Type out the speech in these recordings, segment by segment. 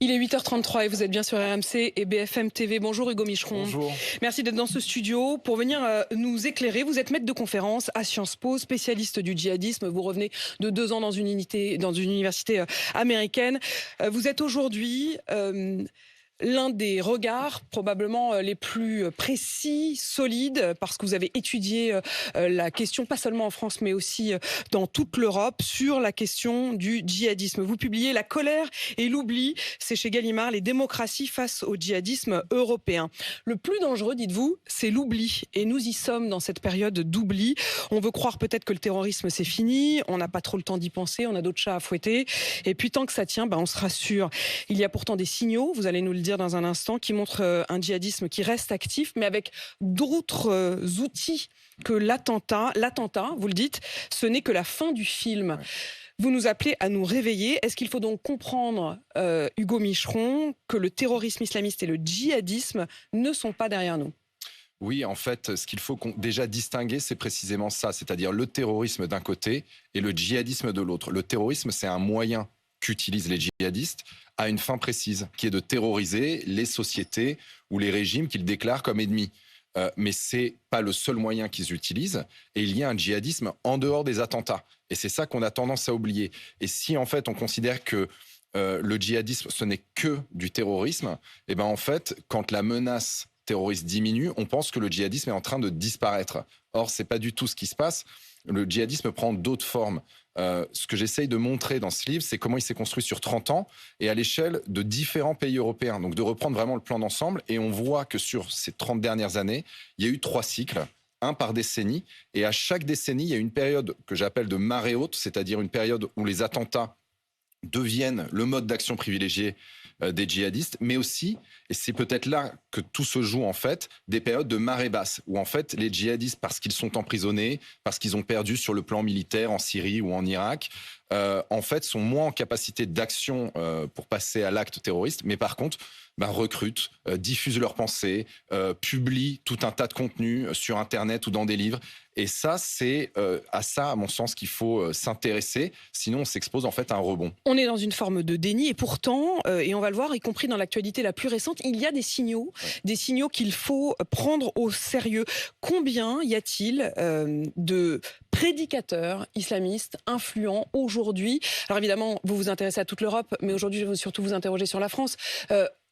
Il est 8h33 et vous êtes bien sur RMC et BFM TV. Bonjour Hugo Micheron. Bonjour. Merci d'être dans ce studio pour venir nous éclairer. Vous êtes maître de conférence à Sciences Po, spécialiste du djihadisme. Vous revenez de 2 ans dans une université américaine. Vous êtes aujourd'hui l'un des regards probablement les plus précis, solides, parce que vous avez étudié la question, pas seulement en France, mais aussi dans toute l'Europe, sur la question du djihadisme. Vous publiez La colère et l'oubli, c'est chez Gallimard, les démocraties face au djihadisme européen. Le plus dangereux, dites-vous, c'est l'oubli. Et nous y sommes dans cette période d'oubli. On veut croire peut-être que le terrorisme, c'est fini, on n'a pas trop le temps d'y penser, on a d'autres chats à fouetter. Et puis tant que ça tient, on se rassure. Il y a pourtant des signaux, vous allez nous le dire dans un instant, qui montre un djihadisme qui reste actif, mais avec d'autres outils que l'attentat. L'attentat, vous le dites, ce n'est que la fin du film. Ouais. Vous nous appelez à nous réveiller. Est-ce qu'il faut donc comprendre, Hugo Micheron, que le terrorisme islamiste et le djihadisme ne sont pas derrière nous ? Oui, en fait, ce qu'il faut déjà distinguer, c'est précisément ça, c'est-à-dire le terrorisme d'un côté et le djihadisme de l'autre. Le terrorisme, c'est un moyen qu'utilisent les djihadistes à une fin précise, qui est de terroriser les sociétés ou les régimes qu'ils déclarent comme ennemis. Mais c'est pas le seul moyen qu'ils utilisent. Et il y a un djihadisme en dehors des attentats. Et c'est ça qu'on a tendance à oublier. Et si en fait on considère que le djihadisme, ce n'est que du terrorisme, et ben en fait, quand la menace terroriste diminue, on pense que le djihadisme est en train de disparaître. Or, c'est pas du tout ce qui se passe. Le djihadisme prend d'autres formes. Ce que j'essaye de montrer dans ce livre, c'est comment il s'est construit sur 30 ans et à l'échelle de différents pays européens. Donc de reprendre vraiment le plan d'ensemble. Et on voit que sur ces 30 dernières années, il y a eu 3 cycles, un par décennie. Et à chaque décennie, il y a une période que j'appelle de marée haute, c'est-à-dire une période où les attentats deviennent le mode d'action privilégié des djihadistes, mais aussi, et c'est peut-être là que tout se joue en fait, des périodes de marée basse, où en fait les djihadistes, parce qu'ils sont emprisonnés, parce qu'ils ont perdu sur le plan militaire en Syrie ou en Irak, en fait sont moins en capacité d'action pour passer à l'acte terroriste, mais par contre recrutent, diffusent leurs pensées, publient tout un tas de contenus sur Internet ou dans des livres. Et ça, c'est à ça, à mon sens, qu'il faut s'intéresser. Sinon, on s'expose en fait à un rebond. On est dans une forme de déni. Et pourtant, et on va le voir, y compris dans l'actualité la plus récente, il y a des signaux qu'il faut prendre au sérieux. Combien y a-t-il de prédicateurs islamistes influents aujourd'hui ? Alors évidemment, vous vous intéressez à toute l'Europe, mais aujourd'hui, je veux surtout vous interroger sur la France.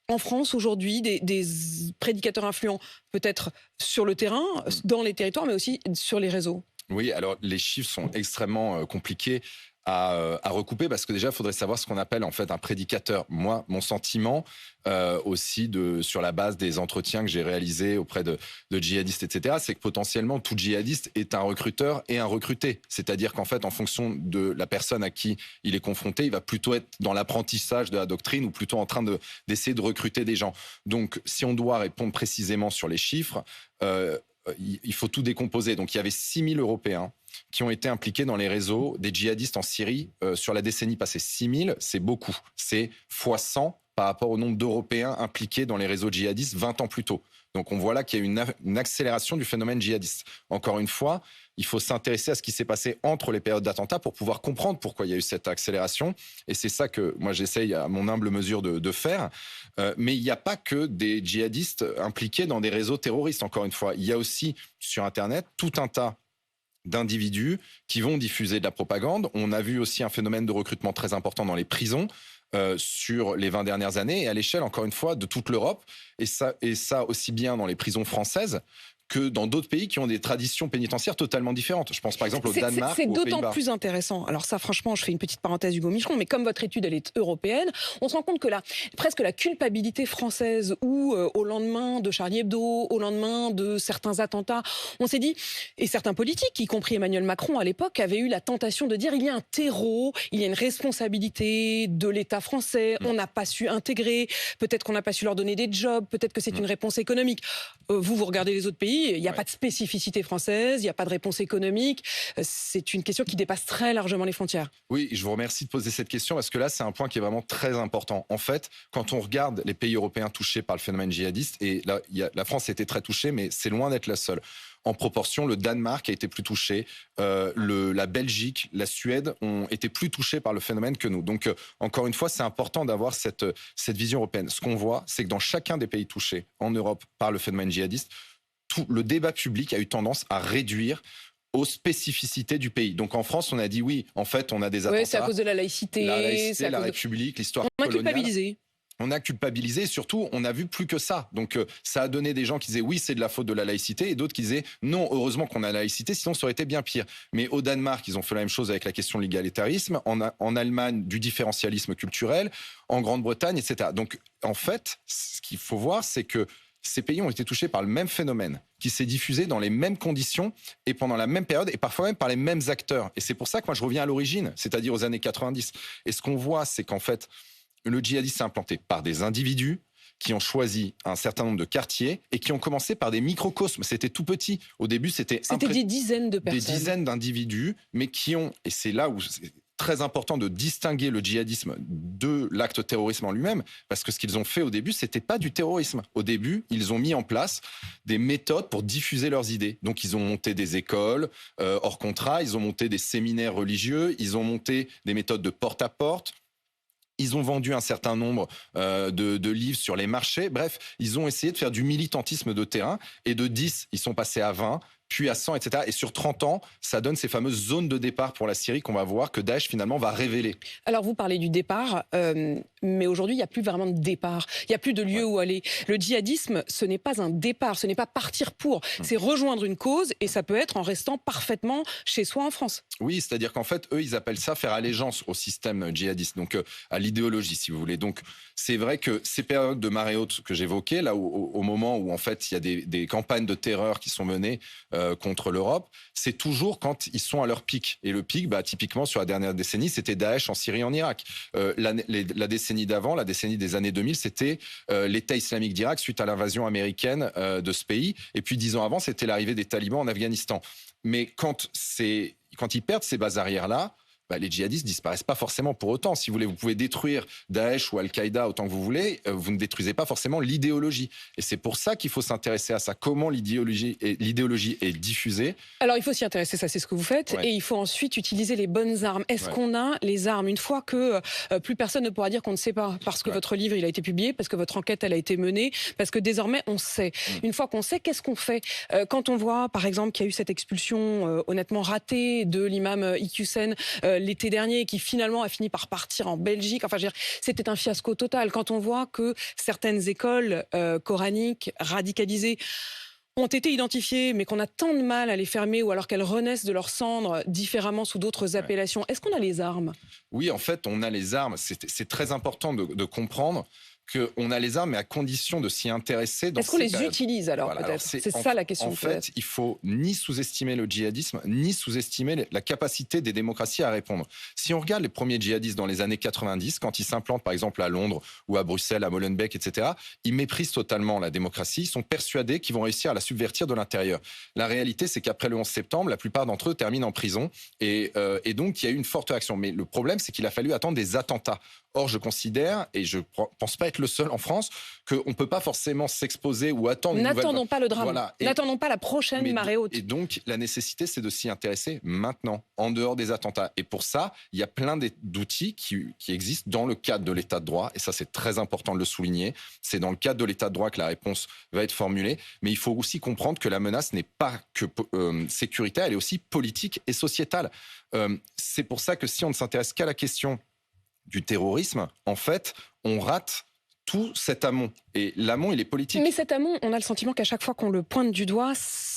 En France, aujourd'hui, des prédicateurs influents, peut-être sur le terrain, dans les territoires, mais aussi sur les réseaux. Oui, alors les chiffres sont extrêmement compliqués à recouper, parce que déjà, il faudrait savoir ce qu'on appelle en fait un prédicateur. Moi, mon sentiment, aussi sur la base des entretiens que j'ai réalisés auprès de djihadistes, etc., c'est que potentiellement, tout djihadiste est un recruteur et un recruté. C'est-à-dire qu'en fait, en fonction de la personne à qui il est confronté, il va plutôt être dans l'apprentissage de la doctrine ou plutôt en train d'essayer de recruter des gens. Donc, si on doit répondre précisément sur les chiffres, il faut tout décomposer. Donc, il y avait 6000 Européens qui ont été impliqués dans les réseaux des djihadistes en Syrie sur la décennie passée. 6000, c'est beaucoup. C'est fois 100 par rapport au nombre d'Européens impliqués dans les réseaux djihadistes 20 ans plus tôt. Donc on voit là qu'il y a une accélération du phénomène djihadiste. Encore une fois, il faut s'intéresser à ce qui s'est passé entre les périodes d'attentats pour pouvoir comprendre pourquoi il y a eu cette accélération. Et c'est ça que moi j'essaye à mon humble mesure de faire. Mais il n'y a pas que des djihadistes impliqués dans des réseaux terroristes, encore une fois. Il y a aussi sur Internet tout un tas d'individus qui vont diffuser de la propagande. On a vu aussi un phénomène de recrutement très important dans les prisons sur les 20 dernières années et à l'échelle, encore une fois, de toute l'Europe. Et ça aussi bien dans les prisons françaises que dans d'autres pays qui ont des traditions pénitentiaires totalement différentes. Je pense par exemple au Danemark ou aux Pays-Bas. C'est d'autant plus intéressant. Alors ça, franchement, je fais une petite parenthèse, Hugo Micheron, mais comme votre étude, elle est européenne, on se rend compte que presque la culpabilité française où, au lendemain de Charlie Hebdo, au lendemain de certains attentats, on s'est dit, et certains politiques, y compris Emmanuel Macron à l'époque, avaient eu la tentation de dire il y a un terreau, il y a une responsabilité de l'État français, on n'a pas su intégrer, peut-être qu'on n'a pas su leur donner des jobs, peut-être que c'est une réponse économique. Vous regardez les autres pays, il n'y a pas de spécificité française, il n'y a pas de réponse économique. C'est une question qui dépasse très largement les frontières. Oui, je vous remercie de poser cette question parce que là, c'est un point qui est vraiment très important. En fait, quand on regarde les pays européens touchés par le phénomène djihadiste, et là, la France a été très touchée, mais c'est loin d'être la seule. en proportion, le Danemark a été plus touché, la Belgique, la Suède ont été plus touchés par le phénomène que nous. Donc, encore une fois, c'est important d'avoir cette vision européenne. Ce qu'on voit, c'est que dans chacun des pays touchés en Europe par le phénomène djihadiste, tout le débat public a eu tendance à réduire aux spécificités du pays. Donc en France, on a dit oui, en fait, on a des attentats. Oui, c'est à cause de la laïcité. La République, l'histoire coloniale. On a culpabilisé. On a culpabilisé et surtout, on a vu plus que ça. Donc, ça a donné des gens qui disaient oui, c'est de la faute de la laïcité et d'autres qui disaient non, heureusement qu'on a la laïcité, sinon ça aurait été bien pire. Mais au Danemark, ils ont fait la même chose avec la question de l'égalitarisme. En Allemagne, du différentialisme culturel. En Grande-Bretagne, etc. Donc, en fait, ce qu'il faut voir, c'est que ces pays ont été touchés par le même phénomène qui s'est diffusé dans les mêmes conditions et pendant la même période et parfois même par les mêmes acteurs. Et c'est pour ça que moi, je reviens à l'origine, c'est-à-dire aux années 90. Et ce qu'on voit, c'est qu'en fait, le djihadisme s'est implanté par des individus qui ont choisi un certain nombre de quartiers et qui ont commencé par des microcosmes. C'était tout petit. Au début, c'était des dizaines de personnes. Des dizaines d'individus, mais qui ont, et c'est là où c'est très important de distinguer le djihadisme de l'acte terrorisme en lui-même, parce que ce qu'ils ont fait au début, c'était pas du terrorisme. Au début, ils ont mis en place des méthodes pour diffuser leurs idées. Donc, ils ont monté des écoles hors contrat, ils ont monté des séminaires religieux, ils ont monté des méthodes de porte-à-porte. Ils ont vendu un certain nombre de livres sur les marchés. Bref, ils ont essayé de faire du militantisme de terrain. Et de 10, ils sont passés à 20, puis à 100, etc. Et sur 30 ans, ça donne ces fameuses zones de départ pour la Syrie qu'on va voir que Daesh, finalement, va révéler. Alors, vous parlez du départ, mais aujourd'hui, il n'y a plus vraiment de départ. Il n'y a plus de lieu où aller. Le djihadisme, ce n'est pas un départ, ce n'est pas partir pour. C'est rejoindre une cause, et ça peut être en restant parfaitement chez soi en France. Oui, c'est-à-dire qu'en fait, eux, ils appellent ça faire allégeance au système djihadiste, donc à l'idéologie, si vous voulez. Donc, c'est vrai que ces périodes de marée haute que j'évoquais, là, au moment où, en fait, il y a des campagnes de terreur qui sont menées contre l'Europe, c'est toujours quand ils sont à leur pic. Et le pic, typiquement, sur la dernière décennie, c'était Daesh en Syrie et en Irak. La décennie d'avant, la décennie des années 2000, c'était l'État islamique d'Irak suite à l'invasion américaine de ce pays. Et puis 10 ans avant, c'était l'arrivée des talibans en Afghanistan. Mais quand ils perdent ces bases arrières-là, les djihadistes disparaissent pas forcément pour autant. Si vous voulez, vous pouvez détruire Daesh ou Al-Qaïda autant que vous voulez, vous ne détruisez pas forcément l'idéologie. Et c'est pour ça qu'il faut s'intéresser à ça. Comment l'idéologie est diffusée. Alors, il faut s'y intéresser, ça c'est ce que vous faites. Ouais. Et il faut ensuite utiliser les bonnes armes. Est-ce qu'on a les armes une fois que plus personne ne pourra dire qu'on ne sait pas, parce que votre livre il a été publié, parce que votre enquête elle a été menée, parce que désormais on sait. Une fois qu'on sait, qu'est-ce qu'on fait quand on voit, par exemple, qu'il y a eu cette expulsion honnêtement ratée de l'imam Iqiyoussen l'été dernier, qui finalement a fini par partir en Belgique. Enfin, je veux dire, c'était un fiasco total. Quand on voit que certaines écoles coraniques radicalisées ont été identifiées, mais qu'on a tant de mal à les fermer, ou alors qu'elles renaissent de leurs cendres différemment sous d'autres appellations. Est-ce qu'on a les armes ? Oui, en fait, on a les armes. C'est très important de comprendre qu'on a les armes, mais à condition de s'y intéresser. Est-ce qu'on les utilise alors, peut-être ? C'est ça la question. En fait, il faut ni sous-estimer le djihadisme, ni sous-estimer la capacité des démocraties à répondre. Si on regarde les premiers djihadistes dans les années 90, quand ils s'implantent par exemple à Londres ou à Bruxelles, à Molenbeek, etc., ils méprisent totalement la démocratie. Ils sont persuadés qu'ils vont réussir à la subvertir de l'intérieur. La réalité, c'est qu'après le 11 septembre, la plupart d'entre eux terminent en prison. Et donc, il y a eu une forte réaction. Mais le problème, c'est qu'il a fallu attendre des attentats. Or, je considère, et je ne pense pas être le seul en France, qu'on ne peut pas forcément s'exposer ou attendre... N'attendons pas le drame, voilà. N'attendons pas la prochaine marée haute. Et donc, la nécessité, c'est de s'y intéresser maintenant, en dehors des attentats. Et pour ça, il y a plein d'outils qui existent dans le cadre de l'état de droit, et ça, c'est très important de le souligner. C'est dans le cadre de l'état de droit que la réponse va être formulée, mais il faut aussi comprendre que la menace n'est pas que sécuritaire, elle est aussi politique et sociétale. C'est pour ça que si on ne s'intéresse qu'à la question du terrorisme, en fait, on rate tout cet amont. Et l'amont, il est politique. Mais cet amont, on a le sentiment qu'à chaque fois qu'on le pointe du doigt,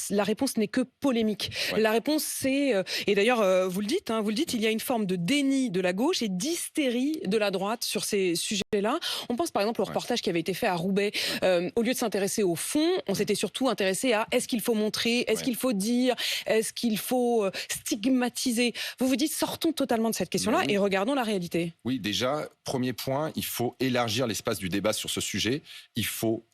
la réponse n'est que polémique. Ouais. La réponse, c'est... et d'ailleurs, vous le dites, il y a une forme de déni de la gauche et d'hystérie de la droite sur ces sujets-là. On pense par exemple au reportage qui avait été fait à Roubaix. Au lieu de s'intéresser au fond, on s'était surtout intéressé à est-ce qu'il faut montrer, est-ce qu'il faut dire, est-ce qu'il faut stigmatiser. Vous vous dites, sortons totalement de cette question-là et regardons la réalité. Oui, déjà, premier point, il faut élargir l'espace du débat sur ce sujet. Il faut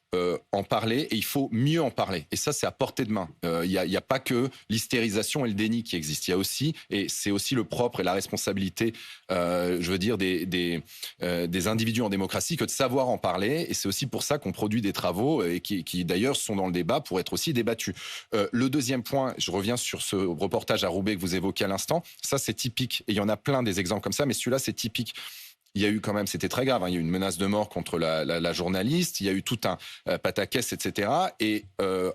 en parler et il faut mieux en parler. Et ça, c'est à portée de main. Il y a pas que l'hystérisation et le déni qui existent. Il y a aussi, et c'est aussi le propre et la responsabilité, je veux dire, des individus en démocratie, que de savoir en parler. Et c'est aussi pour ça qu'on produit des travaux et qui d'ailleurs sont dans le débat pour être aussi débattus. Le deuxième point, je reviens sur ce reportage à Roubaix que vous évoquez à l'instant. Ça, c'est typique. Et il y en a plein des exemples comme ça, mais celui-là, c'est typique. Il y a eu quand même, c'était très grave, hein, il y a eu une menace de mort contre la journaliste, il y a eu tout un pataquès, etc. Et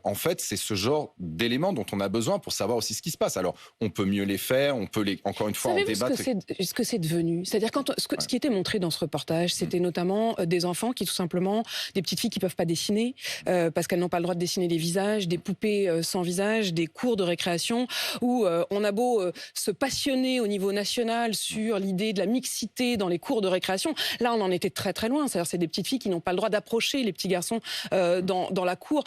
en fait, c'est ce genre d'éléments dont on a besoin pour savoir aussi ce qui se passe. Alors, on peut mieux les faire, on peut encore une fois, en débattre. Ce que c'est devenu? C'est-à-dire, ce qui était montré dans ce reportage, c'était notamment des enfants qui, tout simplement, des petites filles qui ne peuvent pas dessiner, parce qu'elles n'ont pas le droit de dessiner des visages, des poupées sans visage, des cours de récréation, où on a beau se passionner au niveau national sur l'idée de la mixité dans les cours de récréation. Là, on en était très très loin. C'est-à-dire, c'est des petites filles qui n'ont pas le droit d'approcher les petits garçons dans la cour.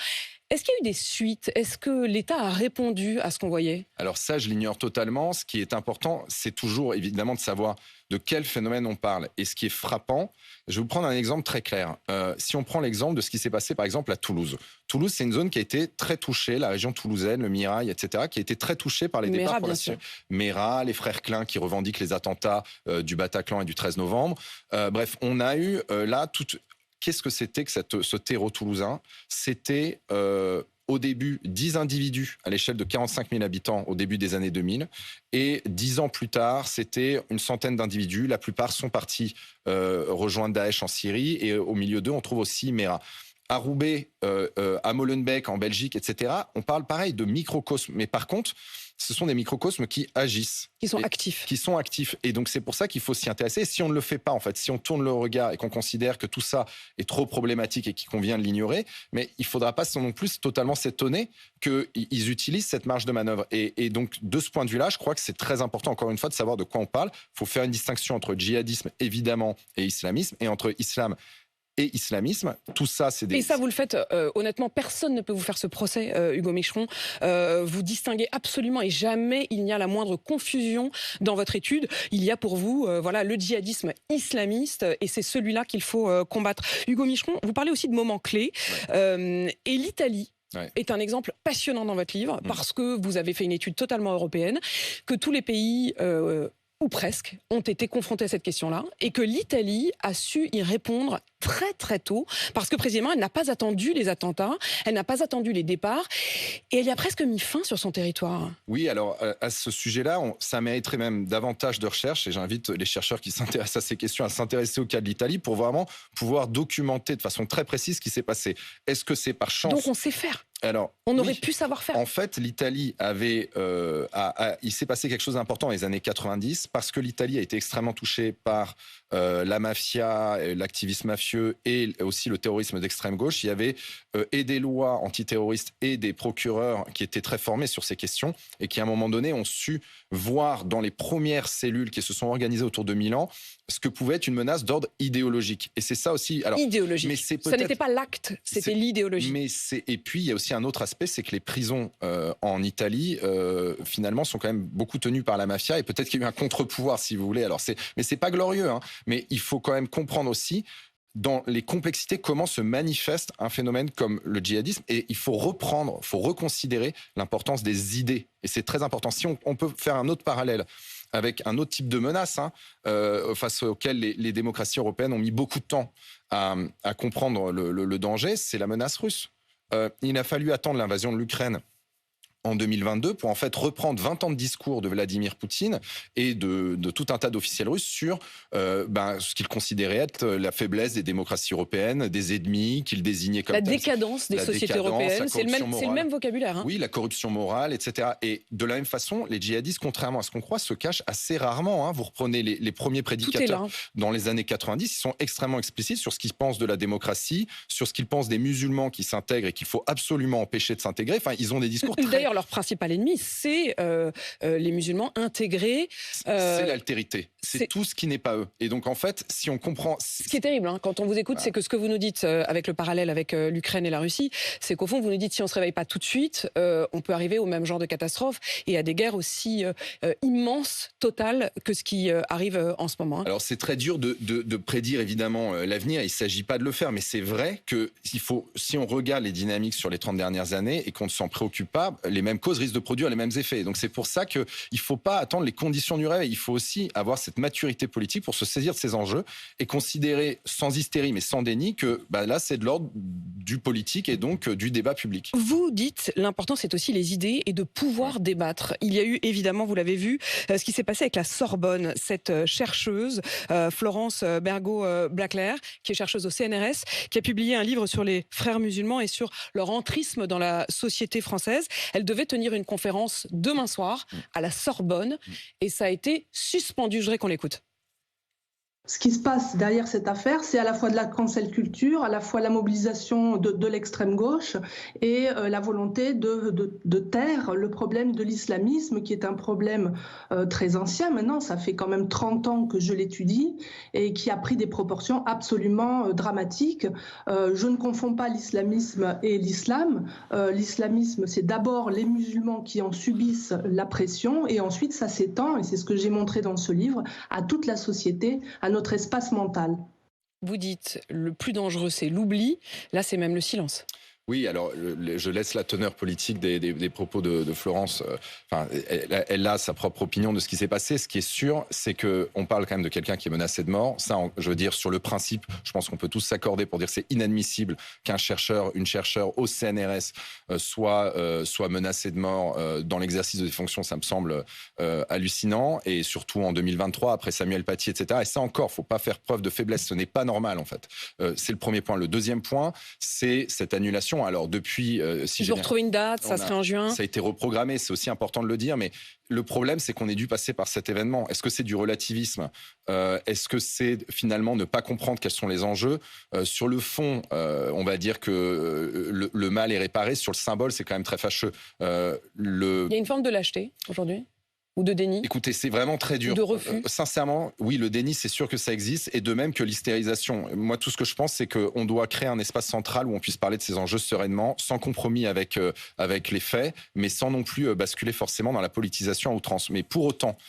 Est-ce qu'il y a eu des suites? Est-ce que l'État a répondu à ce qu'on voyait? Alors ça, je l'ignore totalement. Ce qui est important, c'est toujours évidemment de savoir de quel phénomène on parle. Et ce qui est frappant, je vais vous prendre un exemple très clair. Si on prend l'exemple de ce qui s'est passé par exemple à Toulouse. Toulouse, c'est une zone qui a été très touchée, la région toulousaine, le Mirail, etc., qui a été très touchée par les départs pour la Syrie. Mera, les frères Klein qui revendiquent les attentats du Bataclan et du 13 novembre. Bref, on a eu là toute... Qu'est-ce que c'était que ce terreau toulousain? C'était au début 10 individus à l'échelle de 45 000 habitants au début des années 2000. Et 10 ans plus tard, c'était une centaine d'individus. La plupart sont partis rejoindre Daesh en Syrie. Et au milieu d'eux, on trouve aussi Mera. À Roubaix, à Molenbeek, en Belgique, etc., on parle pareil de microcosmes. Mais par contre, ce sont des microcosmes qui agissent. Qui sont actifs. Qui sont actifs. Et donc, c'est pour ça qu'il faut s'y intéresser. Et si on ne le fait pas, en fait, si on tourne le regard et qu'on considère que tout ça est trop problématique et qu'il convient de l'ignorer, mais il ne faudra pas non plus totalement s'étonner qu'ils utilisent cette marge de manœuvre. Et donc, de ce point de vue-là, je crois que c'est très important, encore une fois, de savoir de quoi on parle. Il faut faire une distinction entre djihadisme, évidemment, et islamisme, et entre islam et islamisme, tout ça, c'est des... Et ça, vous le faites, honnêtement, personne ne peut vous faire ce procès, Hugo Micheron. Vous distinguez absolument et jamais il n'y a la moindre confusion dans votre étude. Il y a pour vous, voilà, le djihadisme islamiste et c'est celui-là qu'il faut combattre. Hugo Micheron, vous parlez aussi de moments clés. Ouais. Et l'Italie est un exemple passionnant dans votre livre parce que vous avez fait une étude totalement européenne, que tous les pays... ou presque, ont été confrontés à cette question-là, et que l'Italie a su y répondre très très tôt, parce que précisément, elle n'a pas attendu les attentats, elle n'a pas attendu les départs, et elle y a presque mis fin sur son territoire. Oui, alors à ce sujet-là, ça mériterait même davantage de recherche, et j'invite les chercheurs qui s'intéressent à ces questions à s'intéresser au cas de l'Italie pour vraiment pouvoir documenter de façon très précise ce qui s'est passé. Est-ce que c'est par chance? Donc on sait faire. Alors, on aurait pu savoir faire. En fait, l'Italie avait... il s'est passé quelque chose d'important dans les années 90 parce que l'Italie a été extrêmement touchée par la mafia, l'activisme mafieux et aussi le terrorisme d'extrême gauche. Il y avait et des lois antiterroristes et des procureurs qui étaient très formés sur ces questions et qui, à un moment donné, ont su voir dans les premières cellules qui se sont organisées autour de Milan ce que pouvait être une menace d'ordre idéologique. Et c'est ça aussi... Alors, idéologique. Mais ça n'était pas l'acte, c'était l'idéologie. Et puis, il y a aussi un autre aspect, c'est que les prisons en Italie, finalement, sont quand même beaucoup tenues par la mafia. Et peut-être qu'il y a eu un contre-pouvoir, si vous voulez. Alors, mais c'est pas glorieux. Hein. Mais il faut quand même comprendre aussi dans les complexités, comment se manifeste un phénomène comme le djihadisme. Et il faut reprendre, il faut reconsidérer l'importance des idées. Et c'est très important. Si on peut faire un autre parallèle avec un autre type de menace face auquel les démocraties européennes ont mis beaucoup de temps à comprendre le danger, c'est la menace russe. Il a fallu attendre l'invasion de l'Ukraine en 2022 pour en fait reprendre 20 ans de discours de Vladimir Poutine et de tout un tas d'officiels russes sur ce qu'ils considéraient être la faiblesse des démocraties européennes, des ennemis qu'ils désignaient comme... La décadence des sociétés européennes, c'est le même vocabulaire. Hein. Oui, la corruption morale, etc. Et de la même façon, les djihadistes, contrairement à ce qu'on croit, se cachent assez rarement. Hein. Vous reprenez les premiers prédicateurs dans les années 90, ils sont extrêmement explicites sur ce qu'ils pensent de la démocratie, sur ce qu'ils pensent des musulmans qui s'intègrent et qu'il faut absolument empêcher de s'intégrer. Enfin, ils ont des discours très clairs. d'ailleurs, leur principal ennemi, c'est les musulmans intégrés. C'est l'altérité. C'est tout ce qui n'est pas eux. Et donc, en fait, si on comprend... Ce qui est terrible, hein, quand on vous écoute, c'est que ce que vous nous dites avec le parallèle avec l'Ukraine et la Russie, c'est qu'au fond, vous nous dites si on ne se réveille pas tout de suite, on peut arriver au même genre de catastrophe et à des guerres aussi immenses, totales, que ce qui arrive en ce moment. Hein. Alors, c'est très dur de prédire, évidemment, l'avenir. Il ne s'agit pas de le faire. Mais c'est vrai que si on regarde les dynamiques sur les 30 dernières années et qu'on ne s'en préoccupe pas, les mêmes causes risquent de produire les mêmes effets. Donc, c'est pour ça qu'il ne faut pas attendre les conditions du réveil. Il faut aussi avoir cette maturité politique pour se saisir de ces enjeux et considérer sans hystérie mais sans déni que là c'est de l'ordre du politique et donc du débat public. Vous dites l'important c'est aussi les idées et de pouvoir débattre. Il y a eu évidemment, vous l'avez vu, ce qui s'est passé avec la Sorbonne, cette chercheuse Florence Bergo-Blaclair, qui est chercheuse au CNRS, qui a publié un livre sur les frères musulmans et sur leur entrisme dans la société française. Elle devait tenir une conférence demain soir à la Sorbonne et ça a été suspendu. Je voudrais qu'on l'écoute. Ce qui se passe derrière cette affaire, c'est à la fois de la cancel culture, à la fois la mobilisation de l'extrême gauche et la volonté de taire le problème de l'islamisme, qui est un problème très ancien. Maintenant, ça fait quand même 30 ans que je l'étudie et qui a pris des proportions absolument dramatiques. Je ne confonds pas l'islamisme et l'islam. L'islamisme, c'est d'abord les musulmans qui en subissent la pression et ensuite ça s'étend, et c'est ce que j'ai montré dans ce livre, à toute la société, à notre espace mental. Vous dites le plus dangereux, c'est l'oubli. Là, c'est même le silence. Oui, alors je laisse la teneur politique des propos de Florence. Elle a sa propre opinion de ce qui s'est passé. Ce qui est sûr, c'est qu'on parle quand même de quelqu'un qui est menacé de mort. Ça, je veux dire, sur le principe, je pense qu'on peut tous s'accorder pour dire que c'est inadmissible qu'un chercheur, une chercheure au CNRS soit menacé de mort dans l'exercice de ses fonctions. Ça me semble hallucinant. Et surtout en 2023, après Samuel Paty, etc. Et ça encore, il ne faut pas faire preuve de faiblesse. Ce n'est pas normal, en fait. C'est le premier point. Le deuxième point, c'est cette annulation. Alors depuis, si je retrouve une date, ça serait en juin. Ça a été reprogrammé, c'est aussi important de le dire, mais le problème, c'est qu'on est dû passer par cet événement. Est-ce que c'est du relativisme ? Est-ce que c'est finalement ne pas comprendre quels sont les enjeux ? Sur le fond, on va dire que le mal est réparé. Sur le symbole, c'est quand même très fâcheux. Il y a une forme de lâcheté aujourd'hui ? Ou de déni? Écoutez, c'est vraiment très dur. Ou de refus? Sincèrement, oui, le déni, c'est sûr que ça existe, et de même que l'hystérisation. Moi, tout ce que je pense, c'est qu'on doit créer un espace central où on puisse parler de ces enjeux sereinement, sans compromis avec les faits, mais sans non plus basculer forcément dans la politisation à outrance. Mais pour autant...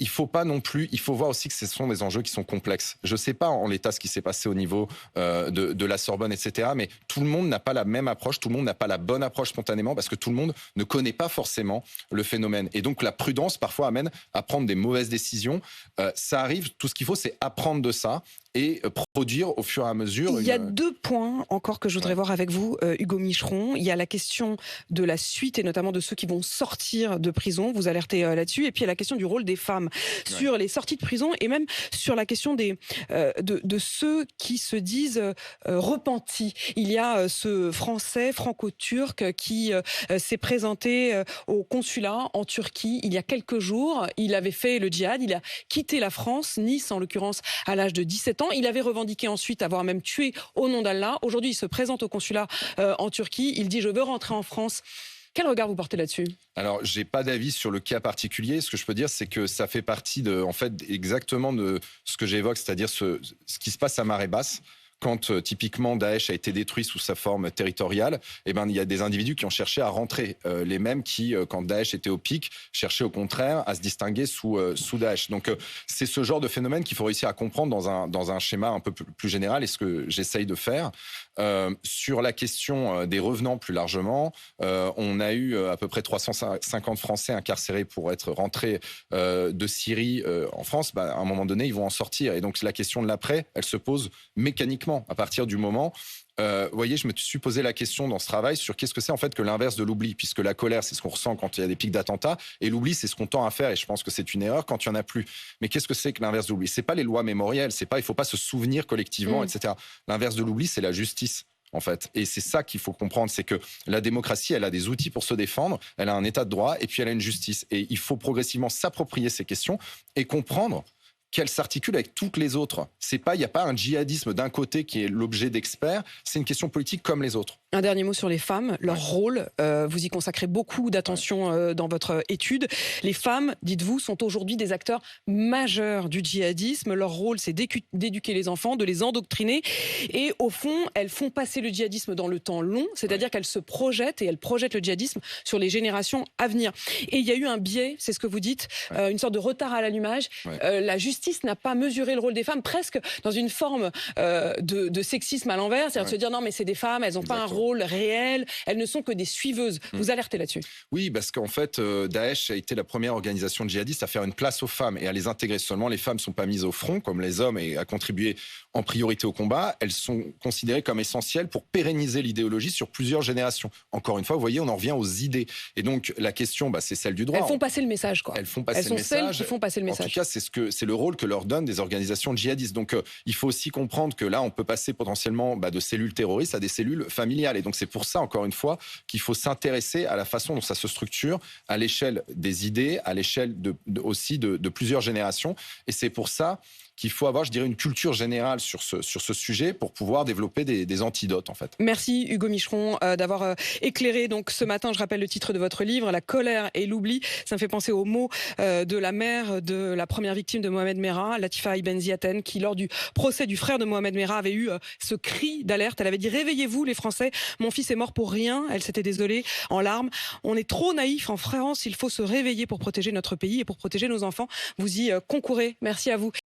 il faut pas non plus, il faut voir aussi que ce sont des enjeux qui sont complexes. Je sais pas en l'état ce qui s'est passé au niveau de la Sorbonne, etc. Mais tout le monde n'a pas la même approche, tout le monde n'a pas la bonne approche spontanément, parce que tout le monde ne connaît pas forcément le phénomène. Et donc la prudence parfois amène à prendre des mauvaises décisions. Ça arrive, tout ce qu'il faut, c'est apprendre de ça et produire au fur et à mesure. Il y a deux points encore que je voudrais voir avec vous, Hugo Micheron. Il y a la question de la suite et notamment de ceux qui vont sortir de prison. Vous alertez là-dessus. Et puis il y a la question du rôle des femmes sur les sorties de prison et même sur la question de ceux qui se disent repentis. Il y a ce Français franco-turc qui s'est présenté au consulat en Turquie il y a quelques jours. Il avait fait le djihad, il a quitté la France, Nice en l'occurrence, à l'âge de 17 ans. Il avait revendiqué ensuite avoir même tué au nom d'Allah. Aujourd'hui, il se présente au consulat en Turquie. Il dit « je veux rentrer en France ». Quel regard vous portez là-dessus ? Alors, j'ai pas d'avis sur le cas particulier. Ce que je peux dire, c'est que ça fait partie en fait, exactement de ce que j'évoque, c'est-à-dire ce qui se passe à marée basse. Quand typiquement Daesh a été détruit sous sa forme territoriale, il y a des individus qui ont cherché à rentrer, les mêmes qui, quand Daesh était au pic, cherchaient au contraire à se distinguer sous Daesh. Donc c'est ce genre de phénomène qu'il faut réussir à comprendre dans un schéma un peu plus général, et ce que j'essaye de faire. Sur la question des revenants plus largement, on a eu à peu près 350 Français incarcérés pour être rentrés de Syrie en France. À un moment donné, ils vont en sortir. Et donc la question de l'après, elle se pose mécaniquement à partir du moment... vous voyez, je me suis posé la question dans ce travail sur qu'est-ce que c'est en fait que l'inverse de l'oubli, puisque la colère, c'est ce qu'on ressent quand il y a des pics d'attentats, et l'oubli, c'est ce qu'on tend à faire, et je pense que c'est une erreur quand il n'y en a plus. Mais qu'est-ce que c'est que l'inverse de l'oubli ? C'est pas les lois mémorielles, c'est pas, il faut pas se souvenir collectivement, etc. L'inverse de l'oubli, c'est la justice. En fait. Et c'est ça qu'il faut comprendre, c'est que la démocratie, elle a des outils pour se défendre, elle a un état de droit, et puis elle a une justice. Et il faut progressivement s'approprier ces questions et comprendre qu'elle s'articule avec toutes les autres. Il n'y a pas un djihadisme d'un côté qui est l'objet d'experts, c'est une question politique comme les autres. Un dernier mot sur les femmes, leur rôle. Vous y consacrez beaucoup d'attention dans votre étude. Les femmes, dites-vous, sont aujourd'hui des acteurs majeurs du djihadisme. Leur rôle, c'est d'éduquer les enfants, de les endoctriner. Et au fond, elles font passer le djihadisme dans le temps long, c'est-à-dire qu'elles se projettent et elles projettent le djihadisme sur les générations à venir. Et il y a eu un biais, c'est ce que vous dites, une sorte de retard à l'allumage. La justice n'a pas mesuré le rôle des femmes, presque dans une forme de sexisme à l'envers, c'est-à-dire de se dire non mais c'est des femmes, elles n'ont pas un rôle réel, elles ne sont que des suiveuses. Vous alertez là-dessus. Oui, parce qu'en fait, Daesh a été la première organisation djihadiste à faire une place aux femmes et à les intégrer. Seulement, les femmes ne sont pas mises au front, comme les hommes, et à contribuer en priorité au combat. Elles sont considérées comme essentielles pour pérenniser l'idéologie sur plusieurs générations. Encore une fois, vous voyez, on en revient aux idées. Et donc, la question, c'est celle du droit. Elles font passer le message, quoi. Elles font passer le message. Celles qui font passer le message. En tout cas, c'est le rôle que leur donnent des organisations djihadistes. Donc, il faut aussi comprendre que là, on peut passer potentiellement de cellules terroristes à des cellules familiales. Et donc, c'est pour ça, encore une fois, qu'il faut s'intéresser à la façon dont ça se structure à l'échelle des idées, à l'échelle aussi de plusieurs générations. Et c'est pour ça qu'il faut avoir, je dirais, une culture générale sur ce sujet pour pouvoir développer des antidotes, en fait. Merci Hugo Micheron d'avoir éclairé donc ce matin, je rappelle le titre de votre livre, La colère et l'oubli. Ça me fait penser aux mots de la mère de la première victime de Mohamed Merah, Latifa Ibn Ziaten, qui lors du procès du frère de Mohamed Merah avait eu ce cri d'alerte. Elle avait dit « Réveillez-vous les Français, mon fils est mort pour rien ». Elle s'était désolée en larmes. On est trop naïfs en France, il faut se réveiller pour protéger notre pays et pour protéger nos enfants. Vous y concourez. Merci à vous.